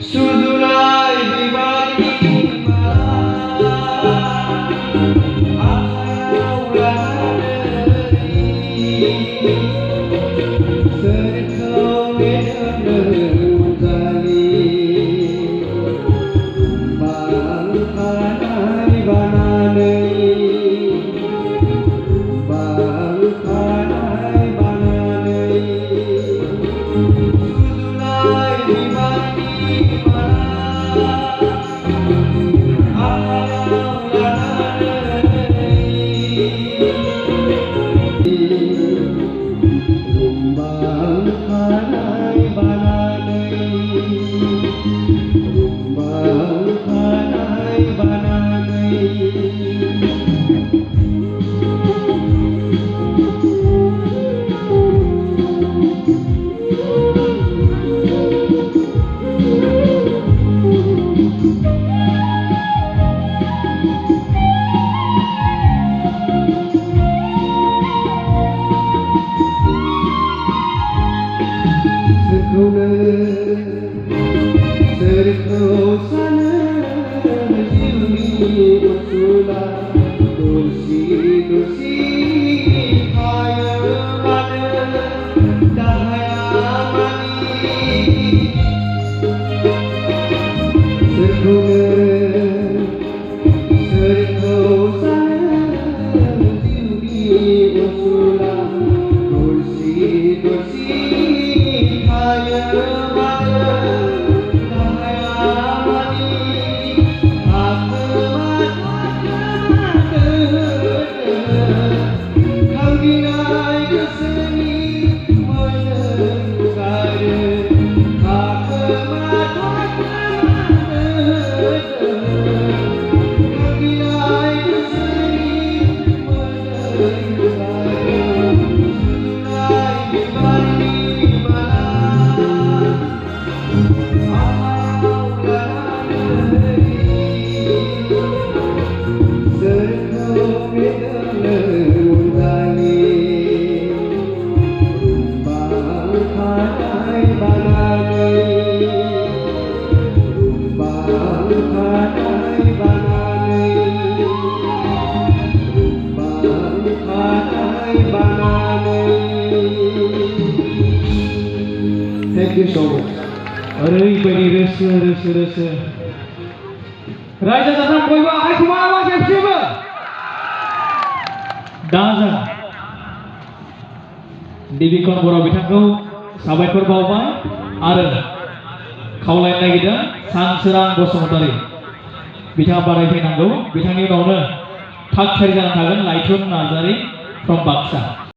Sujunai bibarni Thank you so much. ओरैबायदि Roseau Roseau Roseau रायजो राजा बयबो आखाइखौ माबा खेबसेबो दा जों बेबिकन बर' बिथांखौ साबायखर बावबाय आरो खावलायनो नागिरदों सानसोरां बसुमतारी बिथाङा बारायफैनांगौ बिथांनि उनावनो थाग थियारि जाना थागोन लाइथुन नार्जारी फ्रम बाक्सा।